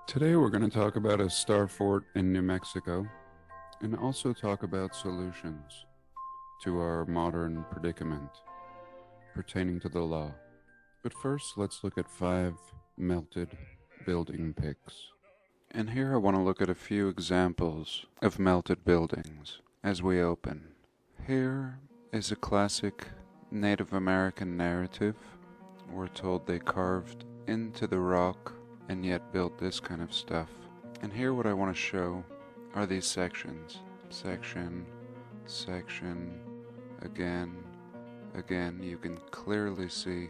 Today we're going to talk about a star fort in New Mexico and also talk about solutions to our modern predicament pertaining to the law. But first, let's look at 5 melted building pics. And here I want to look at a few examples of melted buildings as we open. Here is a classic Native American narrative. We're told they carved into the rock and yet built this kind of stuff. And here what I want to show are these sections. Section, again. You can clearly see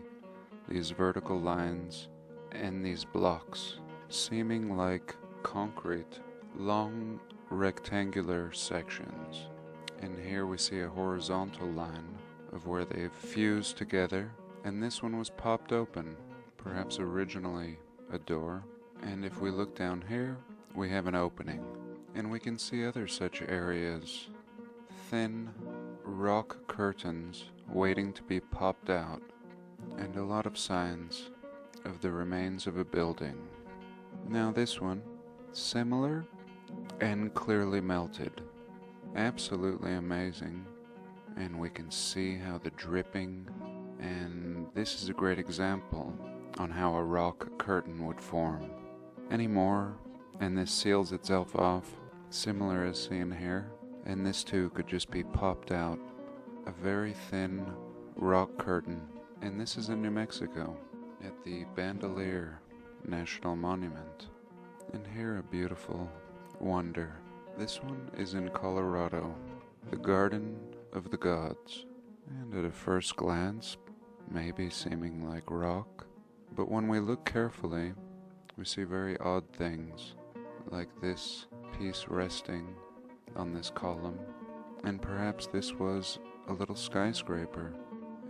these vertical lines and these blocks seeming like concrete, long rectangular sections. And here we see a horizontal line of where they've fused together, and this one was popped open, perhaps originally a door. And if we look down here, we have an opening, and we can see other such areas, thin rock curtains waiting to be popped out, and a lot of signs of the remains of a building. Now this one, similar and clearly melted, absolutely amazing, and we can see how the dripping, and this is a great example on how a rock curtain would form. Any more, and this seals itself off, similar as seen here, and this too could just be popped out. A very thin rock curtain, and this is in New Mexico, at the Bandelier National Monument. And here a beautiful wonder. This one is in Colorado, the Garden of the Gods, and at a first glance, maybe seeming like rock, but when we look carefully, we see very odd things, like this piece resting on this column, and perhaps this was a little skyscraper,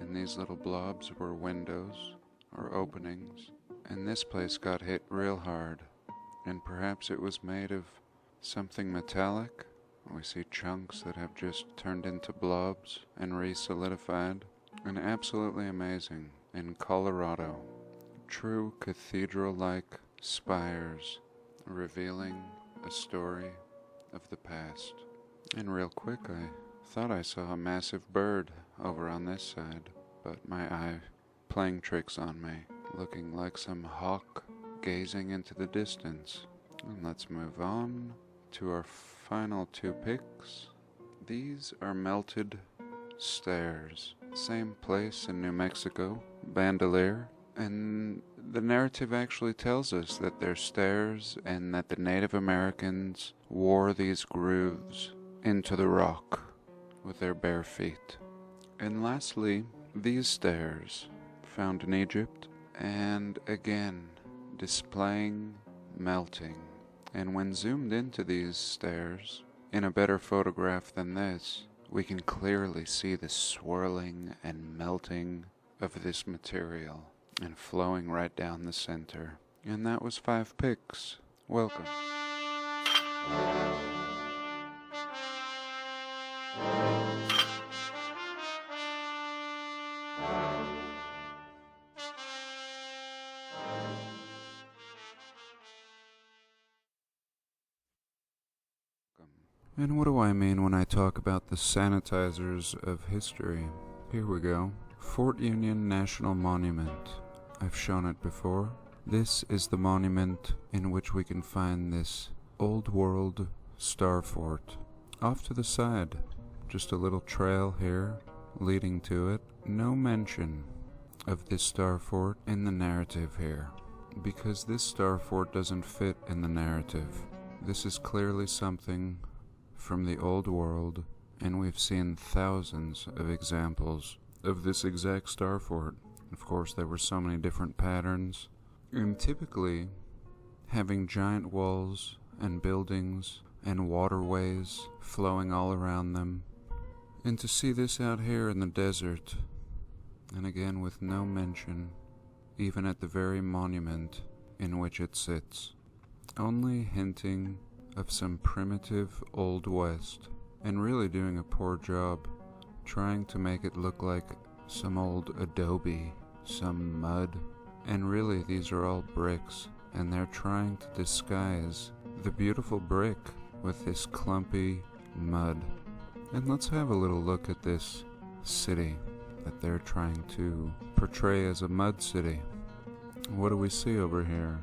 and these little blobs were windows or openings, and this place got hit real hard, and perhaps it was made of something metallic. We see chunks that have just turned into blobs and re-solidified, and absolutely amazing. In Colorado, true cathedral-like spires revealing a story of the past. And real quick, I thought I saw a massive bird over on this side, but my eye playing tricks on me, looking like some hawk gazing into the distance. And let's move on to our final 2 pics. These are melted stairs. Same place in New Mexico, Bandelier. And the narrative actually tells us that they're stairs and that the Native Americans wore these grooves into the rock with their bare feet. And lastly, these stairs, found in Egypt, and again displaying melting. And when zoomed into these stairs, in a better photograph than this, we can clearly see the swirling and melting of this material and flowing right down the center. And that was 5 pics. Welcome. And what do I mean when I talk about the sanitizers of history? Here we go. Fort Union National Monument. I've shown it before. This is the monument in which we can find this old world star fort. Off to the side, just a little trail here leading to it. No mention of this star fort in the narrative here, because this star fort doesn't fit in the narrative. This is clearly something from the old world, and we've seen thousands of examples of this exact star fort. Of course, there were so many different patterns, and typically having giant walls and buildings and waterways flowing all around them. And to see this out here in the desert, and again with no mention, even at the very monument in which it sits, only hinting of some primitive Old West, and really doing a poor job trying to make it look like some old adobe some mud, and really these are all bricks, and they're trying to disguise the beautiful brick with this clumpy mud. And let's have a little look at this city that they're trying to portray as a mud city. What do we see over here?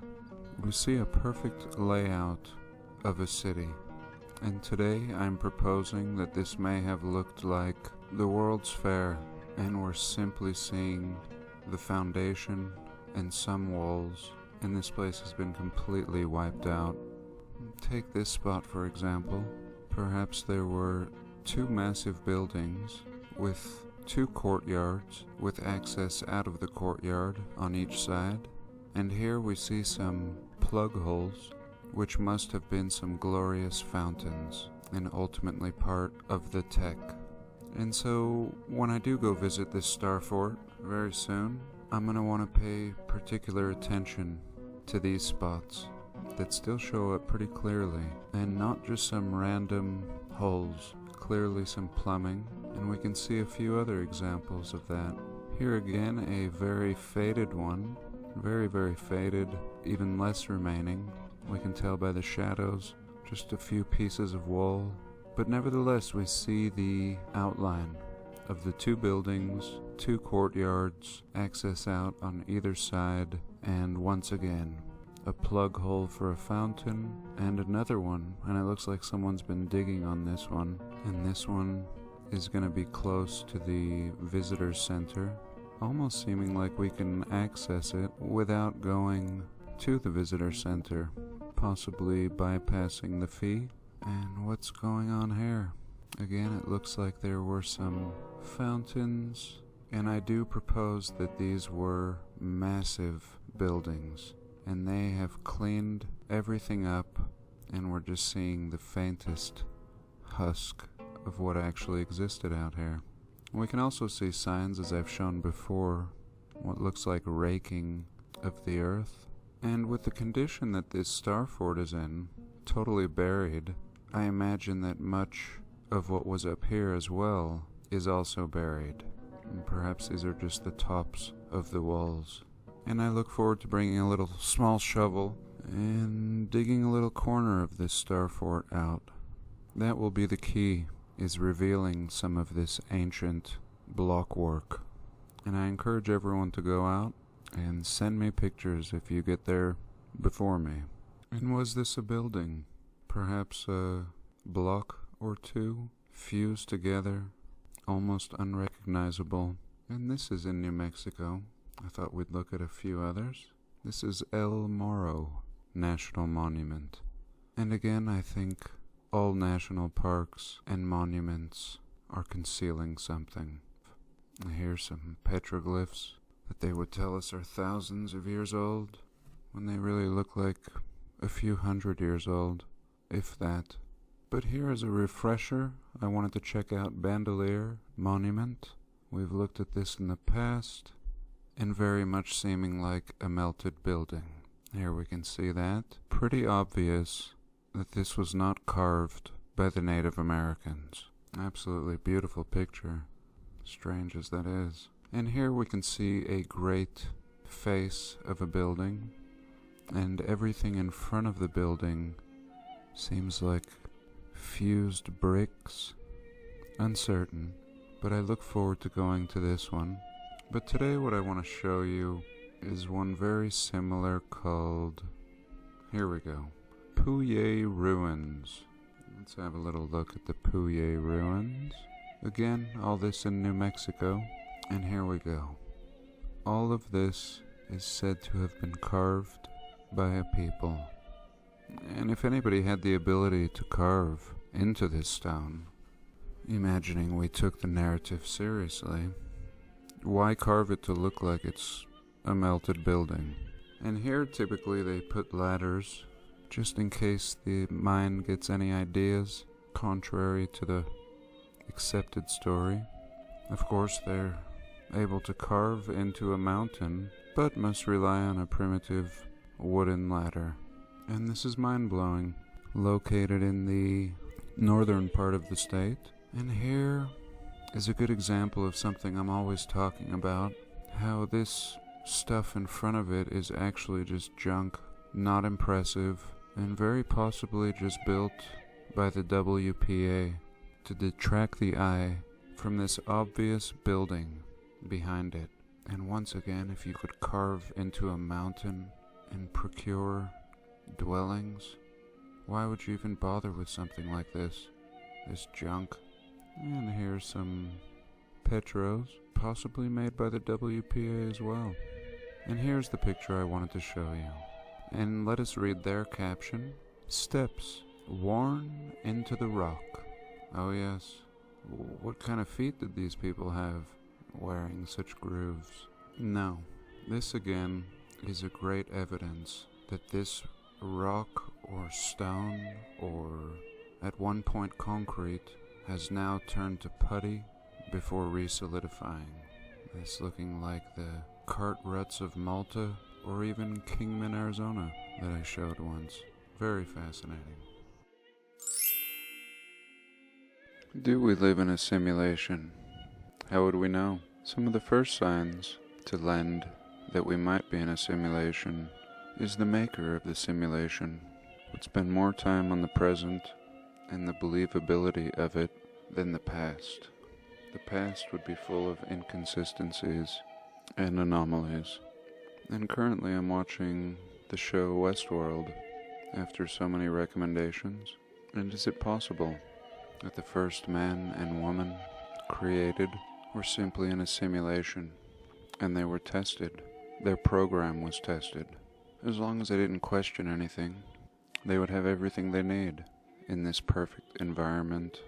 We see a perfect layout of a city. And today I'm proposing that this may have looked like the World's Fair, and we're simply seeing the foundation and some walls, and this place has been completely wiped out. Take this spot for example. Perhaps there were two massive buildings with two courtyards with access out of the courtyard on each side, and here we see some plug holes which must have been some glorious fountains and ultimately part of the tech. And so when I do go visit this Starfort very soon, I'm going to want to pay particular attention to these spots that still show up pretty clearly, and not just some random holes, clearly some plumbing, and we can see a few other examples of that. Here again, a very faded one, very faded, even less remaining. We can tell by the shadows, just a few pieces of wall, but nevertheless we see the outline of the two buildings, two courtyards, access out on either side, and once again a plug hole for a fountain, and another one, and it looks like someone's been digging on this one, and this one is going to be close to the visitor center, almost seeming like we can access it without going to the visitor center, possibly bypassing the fee. And what's going on here? Again, it looks like there were some fountains, and I do propose that these were massive buildings, and they have cleaned everything up, and we're just seeing the faintest husk of what actually existed out here. We can also see signs, as I've shown before, what looks like raking of the earth. And with the condition that this Starfort is in, totally buried, I imagine that much of what was up here as well is also buried. And perhaps these are just the tops of the walls. And I look forward to bringing a little small shovel and digging a little corner of this Starfort out. That will be the key, is revealing some of this ancient block work. And I encourage everyone to go out and send me pictures if you get there before me. And was this a building? Perhaps a block or two fused together, almost unrecognizable. And this is in New Mexico. I thought we'd look at a few others. This is El Morro National Monument. And again, I think all national parks and monuments are concealing something. Here's some petroglyphs that they would tell us are thousands of years old, when they really look like a few hundred years old, if that. But here as a refresher, I wanted to check out Bandelier Monument. We've looked at this in the past, and very much seeming like a melted building. Here we can see that. Pretty obvious that this was not carved by the Native Americans. Absolutely beautiful picture, strange as that is. And here we can see a great face of a building, and everything in front of the building seems like fused bricks. Uncertain, but I look forward to going to this one. But today what I want to show you is one very similar called, here we go, Pouillet Ruins. Let's have a little look at the Pouillet Ruins. Again, all this in New Mexico. And here we go. All of this is said to have been carved by a people. And if anybody had the ability to carve into this stone, imagining we took the narrative seriously, why carve it to look like it's a melted building? And here typically they put ladders, just in case the mind gets any ideas contrary to the accepted story. Of course, they're able to carve into a mountain, but must rely on a primitive wooden ladder. And this is mind-blowing. Located in the northern part of the state. And here is a good example of something I'm always talking about, how this stuff in front of it is actually just junk, not impressive, and very possibly just built by the WPA to detract the eye from this obvious building behind it. And once again, if you could carve into a mountain and procure dwellings, why would you even bother with something like this? This junk. And here's some petros, possibly made by the WPA as well. And here's the picture I wanted to show you. And let us read their caption. Steps worn into the rock. Oh yes, what kind of feet did these people have wearing such grooves? No, this again is a great evidence that this rock or stone or at one point concrete has now turned to putty before re-solidifying. This looking like the cart ruts of Malta or even Kingman, Arizona that I showed once. Very fascinating. Do we live in a simulation? How would we know? Some of the first signs to lend that we might be in a simulation is the maker of the simulation would spend more time on the present and the believability of it than the past. The past would be full of inconsistencies and anomalies. And currently I'm watching the show Westworld after so many recommendations. And is it possible that the first man and woman created were simply in a simulation and they were tested? Their program was tested. As long as they didn't question anything, they would have everything they need in this perfect environment.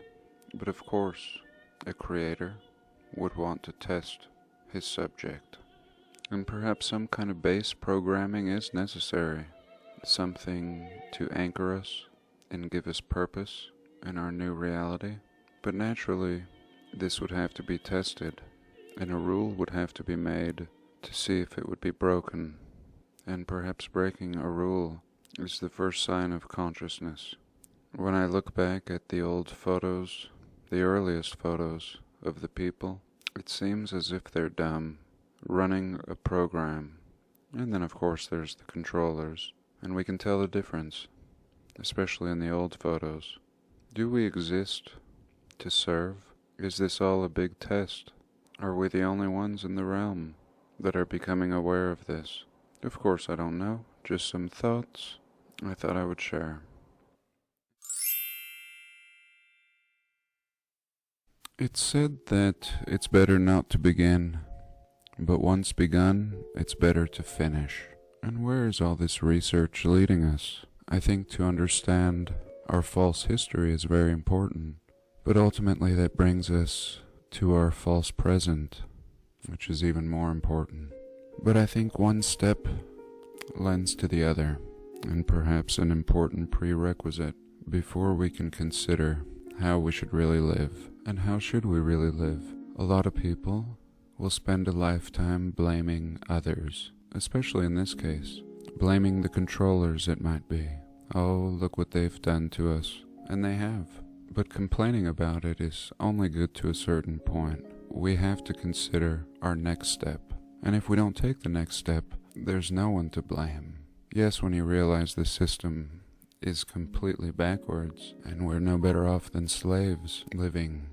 But of course, a creator would want to test his subject. And perhaps some kind of base programming is necessary. Something to anchor us and give us purpose in our new reality. But naturally, this would have to be tested, and a rule would have to be made to see if it would be broken. And perhaps breaking a rule is the first sign of consciousness. When I look back at the old photos, the earliest photos of the people, it seems as if they're dumb, running a program. And then of course there's the controllers, and we can tell the difference, especially in the old photos. Do we exist to serve? Is this all a big test? Are we the only ones in the realm that are becoming aware of this? Of course I don't know, just some thoughts I thought I would share. It's said that it's better not to begin, but once begun, it's better to finish. And where is all this research leading us? I think to understand our false history is very important, but ultimately that brings us to our false present, which is even more important. But I think one step lends to the other, and perhaps an important prerequisite before we can consider how we should really live. And how should we really live? A lot of people will spend a lifetime blaming others, especially in this case, blaming the controllers it might be. Oh, look what they've done to us. And they have. But complaining about it is only good to a certain point. We have to consider our next step. And if we don't take the next step, there's no one to blame. Yes, when you realize the system is completely backwards, and we're no better off than slaves living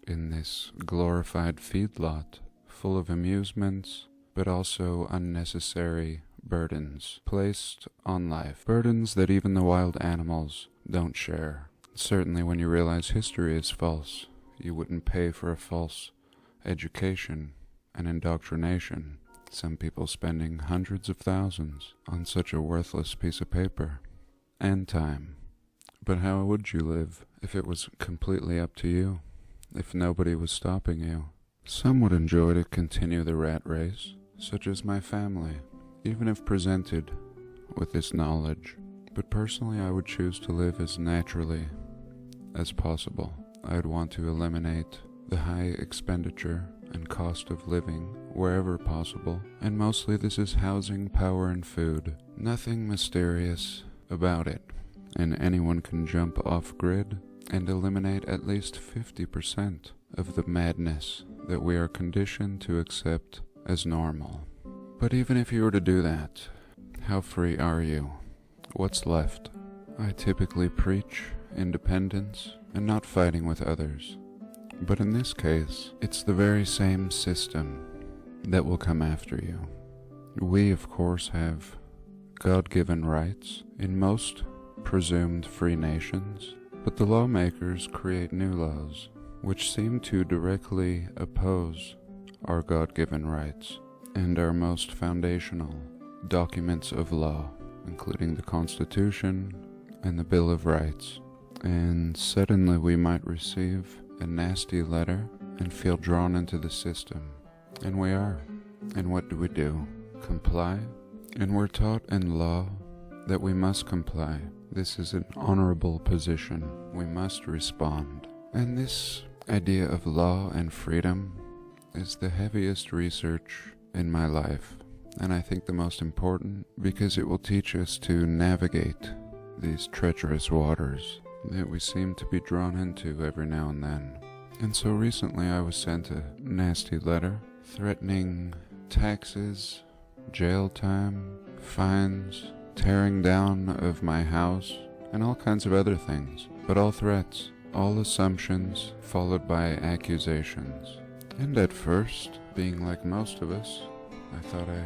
in this glorified feedlot, full of amusements, but also unnecessary burdens placed on life. Burdens that even the wild animals don't share. Certainly when you realize history is false, you wouldn't pay for a false education and indoctrination. Some people spending hundreds of thousands on such a worthless piece of paper. And time. But how would you live if it was completely up to you? If nobody was stopping you? Some would enjoy to continue the rat race, such as my family, even if presented with this knowledge. But personally, I would choose to live as naturally as possible. I would want to eliminate the high expenditure and cost of living wherever possible, and mostly this is housing, power, and food. Nothing mysterious about it, and anyone can jump off grid and eliminate at least 50% of the madness that we are conditioned to accept as normal. But even if you were to do that, how free are you? What's left? I typically preach independence and not fighting with others. But in this case, it's the very same system that will come after you. We, of course, have God-given rights in most presumed free nations, but the lawmakers create new laws which seem to directly oppose our God-given rights and our most foundational documents of law, including the Constitution and the Bill of Rights. And suddenly we might receive a nasty letter and feel drawn into the system. And we are. And what do? Comply? And we're taught in law that we must comply. This is an honorable position. We must respond. And this idea of law and freedom is the heaviest research in my life. And I think the most important, because it will teach us to navigate these treacherous waters that we seem to be drawn into every now and then. And so recently I was sent a nasty letter threatening taxes, jail time, fines, tearing down of my house, and all kinds of other things. But all threats, all assumptions, followed by accusations. And at first, being like most of us, I thought I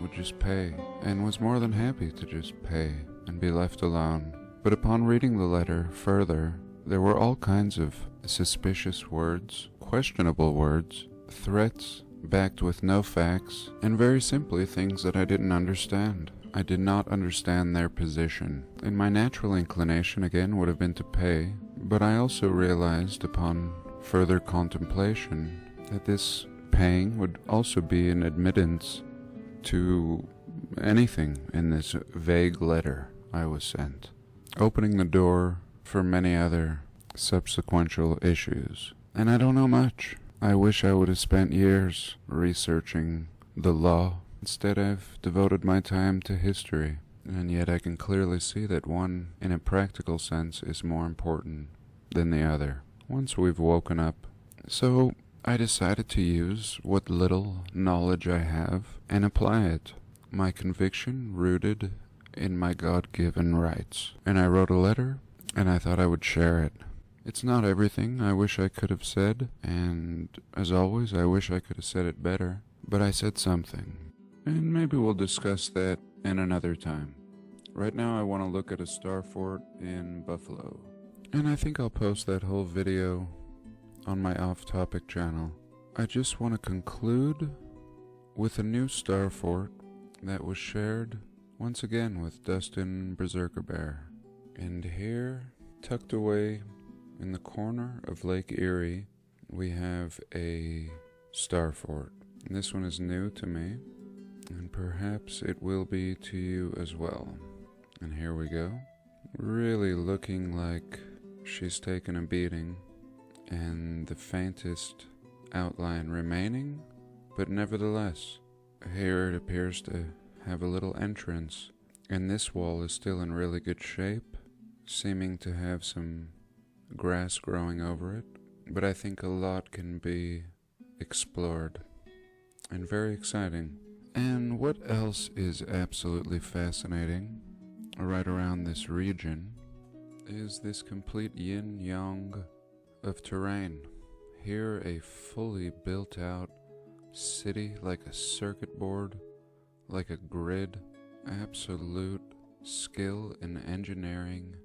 would just pay, and was more than happy to just pay and be left alone. But upon reading the letter further, there were all kinds of suspicious words, questionable words, threats backed with no facts, and very simply things that I didn't understand. I did not understand their position, and my natural inclination again would have been to pay, but I also realized upon further contemplation that this paying would also be an admittance to anything in this vague letter I was sent, opening the door for many other subsequential issues. And I don't know much. I wish I would have spent years researching the law. Instead, I've devoted my time to history, and yet I can clearly see that one, in a practical sense, is more important than the other, once we've woken up. So I decided to use what little knowledge I have and apply it, my conviction rooted in my God-given rights. And I wrote a letter, and I thought I would share it. It's not everything I wish I could have said, and as always, I wish I could have said it better, but I said something. And maybe we'll discuss that in another time. Right now I want to look at a Starfort in Buffalo. And I think I'll post that whole video on my off-topic channel. I just want to conclude with a new Starfort that was shared once again with Dustin Berserker Bear. And here, tucked away in the corner of Lake Erie, we have a Starfort. And this one is new to me, and perhaps it will be to you as well. And here we go. Really looking like she's taken a beating, and the faintest outline remaining, but nevertheless, here it appears to have a little entrance, and this wall is still in really good shape, seeming to have some grass growing over it, but I think a lot can be explored, and very exciting. And what else is absolutely fascinating right around this region is this complete yin-yang of terrain. Here a fully built out city like a circuit board, like a grid, absolute skill in engineering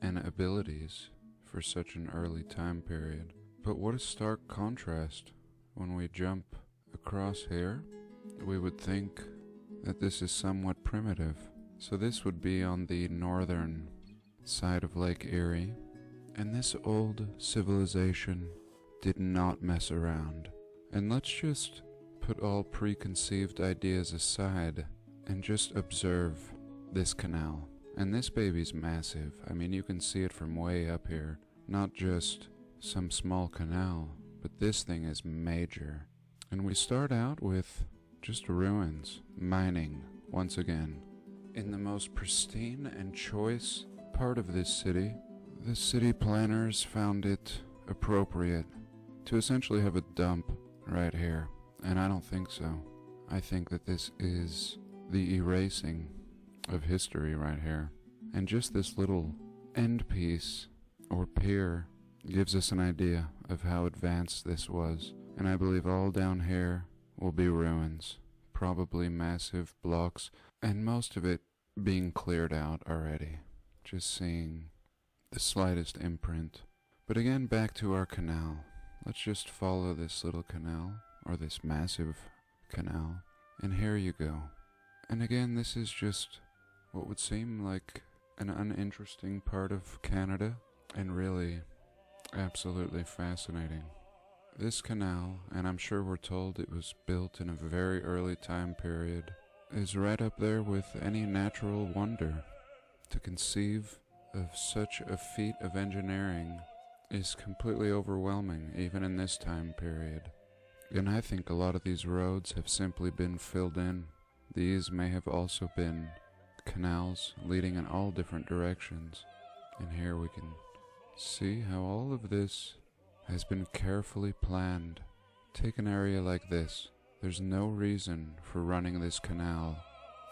and abilities for such an early time period. But what a stark contrast when we jump across here. We would think that this is somewhat primitive. So this would be on the northern side of Lake Erie, and this old civilization did not mess around. And let's just put all preconceived ideas aside and just observe this canal. And this baby's massive. I mean, you can see it from way up here. Not just some small canal, but this thing is major. And we start out with just ruins, mining, once again. In the most pristine and choice part of this city, the city planners found it appropriate to essentially have a dump right here. And I don't think so. I think that this is the erasing of history right here. And just this little end piece or pier gives us an idea of how advanced this was. And I believe all down here will be ruins, probably massive blocks, and most of it being cleared out already. Just seeing the slightest imprint. But again, back to our canal. Let's just follow this little canal, or this massive canal, and here you go. And again, this is just what would seem like an uninteresting part of Canada, and really absolutely fascinating. This canal, and I'm sure we're told it was built in a very early time period, is right up there with any natural wonder. To conceive of such a feat of engineering is completely overwhelming, even in this time period. And I think a lot of these roads have simply been filled in. These may have also been canals leading in all different directions. And here we can see how all of this has been carefully planned. Take an area like this. There's no reason for running this canal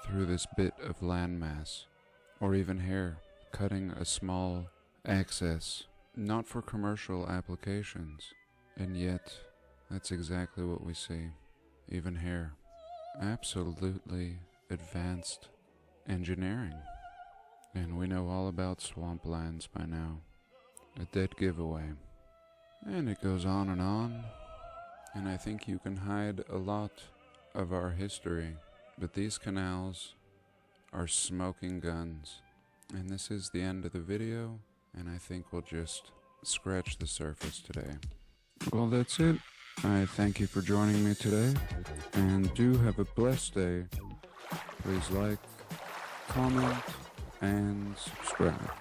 through this bit of landmass. Or even here, cutting a small access, not for commercial applications. And yet, that's exactly what we see, even here. Absolutely advanced engineering. And we know all about swamplands by now. A dead giveaway. And it goes on, and I think you can hide a lot of our history. But these canals are smoking guns. And this is the end of the video, and I think we'll just scratch the surface today. Well, that's it. I thank you for joining me today, and do have a blessed day. Please like, comment, and subscribe.